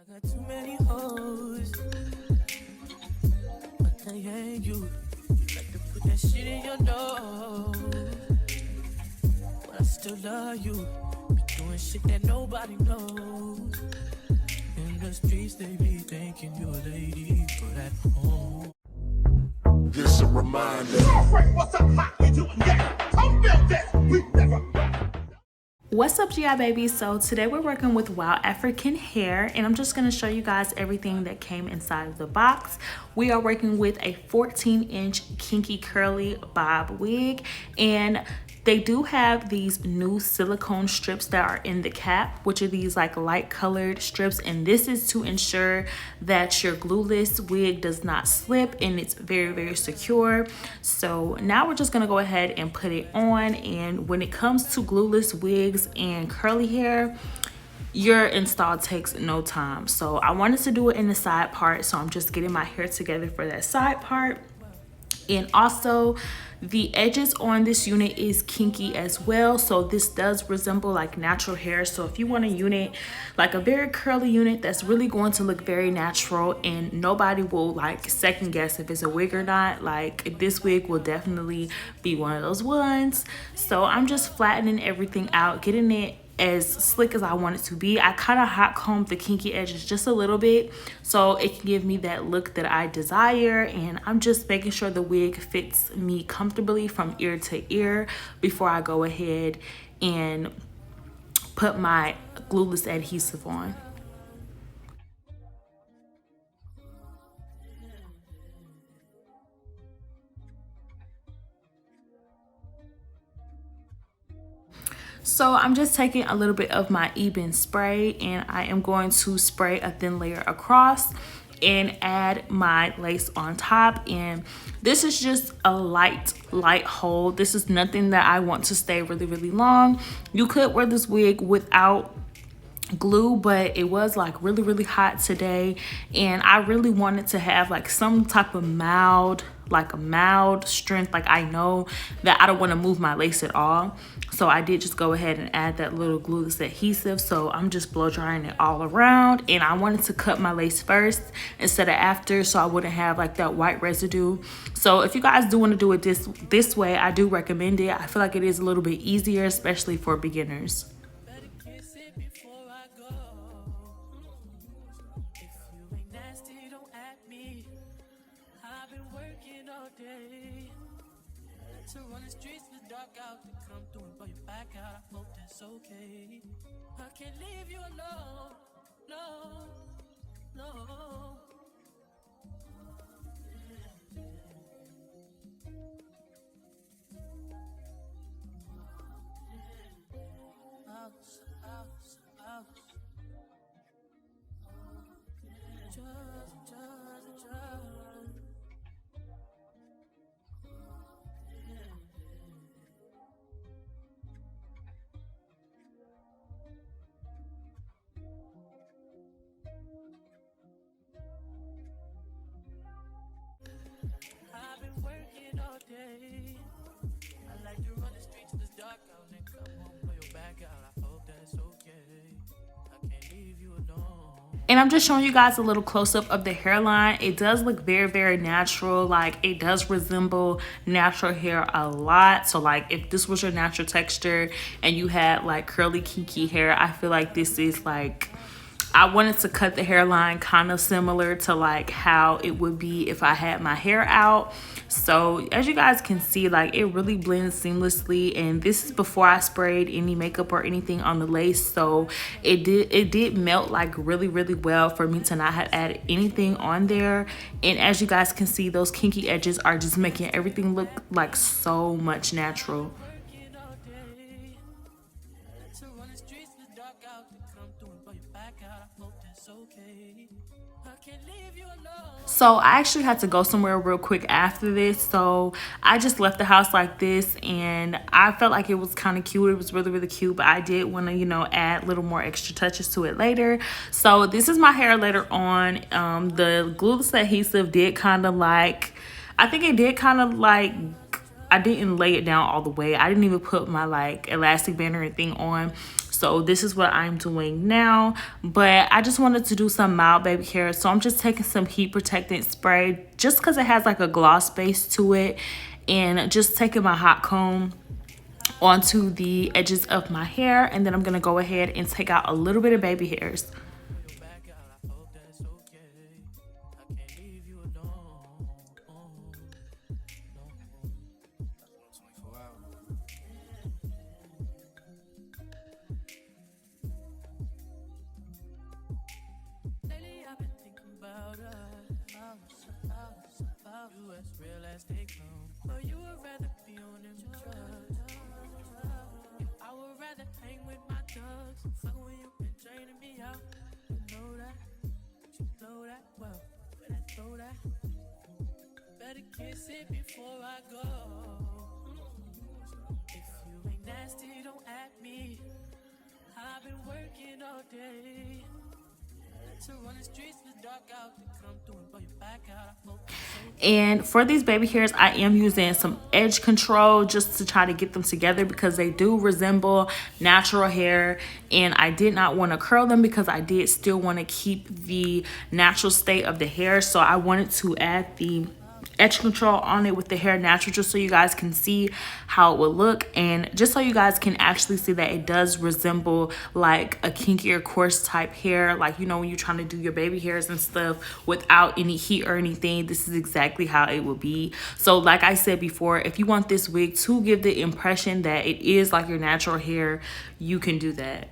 got too many hoes, but they ain't you. You like to put that shit in your nose, but I still love you. Be doing shit that nobody knows. In the streets they be thinking you a lady, but at home. Just a reminder. What's up, hot? You doing that? Come build this. We never. What's up, GI babies? So today we're working with WOWAFRICAN hair, and I'm just going to show you guys everything that came inside of the box. We are working with a 14-inch kinky curly bob wig, and they do have these new silicone strips that are in the cap, which are these like light colored strips, and this is to ensure that your glueless wig does not slip, and it's very, very secure. So now we're just gonna go ahead and put it on. And when it comes to glueless wigs and curly hair, your install takes no time. So I wanted to do it in the side part, so I'm just getting my hair together for that side part. And also the edges on this unit is kinky as well, so this does resemble like natural hair. So if you want a unit, like a very curly unit that's really going to look very natural and nobody will like second guess if it's a wig or not, like this wig will definitely be one of those ones. So I'm just flattening everything out, getting it as slick as I want it to be. I kind of hot combed the kinky edges just a little bit so it can give me that look that I desire, and I'm just making sure the wig fits me comfortably from ear to ear before I go ahead and put my glueless adhesive on. So I'm just taking a little bit of my 𝐒𝐈𝐿e spray, and I am going to spray a thin layer across and add my lace on top. And this is just a light hold. This is nothing that I want to stay really, really long. You could wear this wig without glue, but it was like really, really hot today, and I really wanted to have like some type of mild strength. Like I know that I don't want to move my lace at all, so I did just go ahead and add that little glueless adhesive. So I'm just blow drying it all around, and I wanted to cut my lace first instead of after so I wouldn't have like that white residue. So if you guys do want to do it this way, I do recommend it. I feel like it is a little bit easier, especially for beginners. To run the streets in the dark out, to come through and blow your back out. I hope that's okay. I can't leave you alone, no, no. Just. I've been working all day. I like to run the streets in the dark out and come home, blow your back out. I hope that's okay. I can't leave you alone. And I'm just showing you guys a little close-up of the hairline. It does look very, very natural. Like it does resemble natural hair a lot. So like if this was your natural texture and you had like curly kinky hair, I feel like this is like, I wanted to cut the hairline kind of similar to like how it would be if I had my hair out. So as you guys can see, like it really blends seamlessly, and this is before I sprayed any makeup or anything on the lace. So it did melt like really, really well for me to not have added anything on there. And as you guys can see, those kinky edges are just making everything look like so much natural. So I actually had to go somewhere real quick after this, so I just left the house like this, and I felt like it was kind of cute. It was really, really cute, but I did want to, you know, add little more extra touches to it later. So this is my hair later on. The glueless adhesive did kind of like, I think it did kind of like, I didn't lay it down all the way. I didn't even put my like elastic band or anything on. So this is what I'm doing now. But I just wanted to do some mild baby hair, so I'm just taking some heat protectant spray just because it has like a gloss base to it, and just taking my hot comb onto the edges of my hair, and then I'm gonna go ahead and take out a little bit of baby hairs. Better kiss it before I go. If you ain't nasty, don't at me. I've been working all day to run the streets in the dark out to come through and blow your back out. And for these baby hairs, I am using some edge control just to try to get them together because they do resemble natural hair, and I did not want to curl them because I did still want to keep the natural state of the hair. So I wanted to add the edge control on it with the hair natural, just so you guys can see how it would look, and just so you guys can actually see that it does resemble like a kinky or coarse type hair, like, you know, when you're trying to do your baby hairs and stuff without any heat or anything. This is exactly how it will be. So like I said before, if you want this wig to give the impression that it is like your natural hair, you can do that.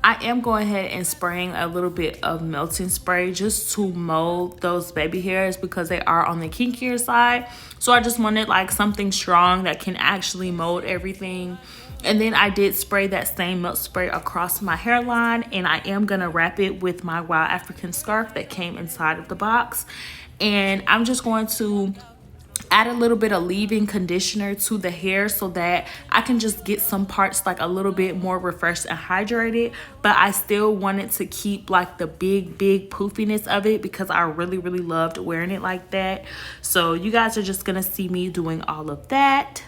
I am going ahead and spraying a little bit of melting spray just to mold those baby hairs because they are on the kinkier side. So I just wanted like something strong that can actually mold everything. And then I did spray that same melt spray across my hairline, and I am gonna wrap it with my Wild African scarf that came inside of the box. And I'm just going to add a little bit of leave-in conditioner to the hair so that I can just get some parts like a little bit more refreshed and hydrated, but I still wanted to keep like the big poofiness of it because I really loved wearing it like that. So you guys are just gonna see me doing all of that.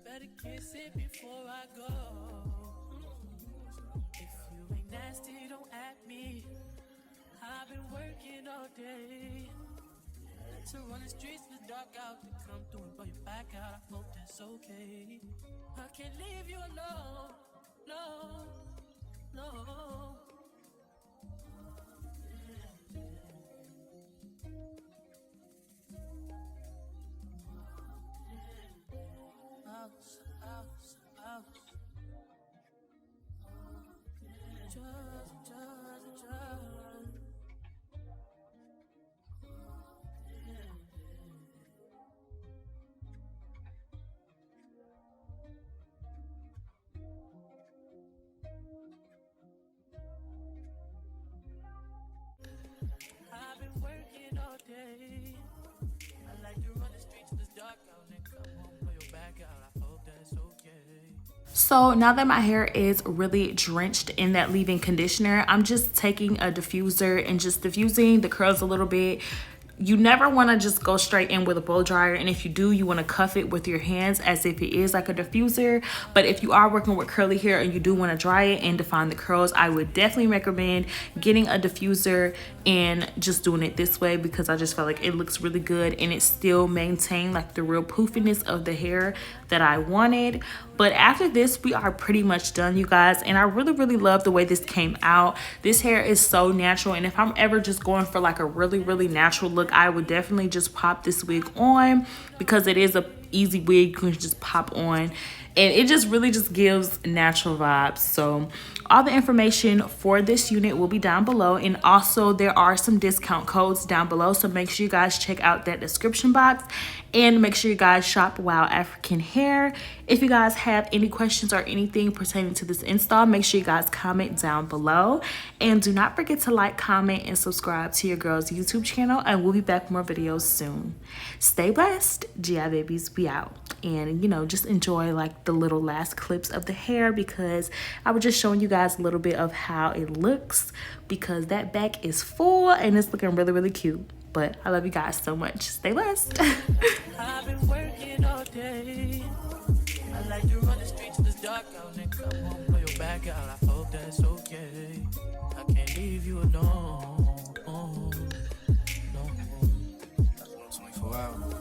Better kiss it before I go. If you ain't nasty, don't at me. I've been working all day to run the streets in the dark out to come through and blow your back out. I hope that's okay. I can't leave you alone. No. I've been working all day. I like to run the streets in this dark out and come home, blow your back out. So now that my hair is really drenched in that leave-in conditioner, I'm just taking a diffuser and just diffusing the curls a little bit. You never want to just go straight in with a blow dryer, and if you do, you want to cuff it with your hands as if it is like a diffuser. But if you are working with curly hair and you do want to dry it and define the curls, I would definitely recommend getting a diffuser and just doing it this way, because I just feel like it looks really good and it still maintains like the real poofiness of the hair that I wanted. But after this, we are pretty much done, you guys, and I really love the way this came out. This hair is so natural, and if I'm ever just going for like a really natural look, I would definitely just pop this wig on, because it is a easy wig you can just pop on, and it just really just gives natural vibes. So all the information for this unit will be down below, and also there are some discount codes down below, so make sure you guys check out that description box, and make sure you guys shop Wow African Hair. If you guys have any questions or anything pertaining to this install, make sure you guys comment down below, and do not forget to like, comment, and subscribe to your girl's YouTube channel, and we'll be back with more videos soon. Stay blessed. GI babies, we out. And you know, just enjoy like the little last clips of the hair, because I was just showing you guys a little bit of how it looks, because that back is full and it's looking really cute. But I love you guys so much. Stay blessed. I've been working all day. I like to run the streets in this dark out and come home, pull your back out. I hope that's okay. I can't leave you alone. No. 24 hours.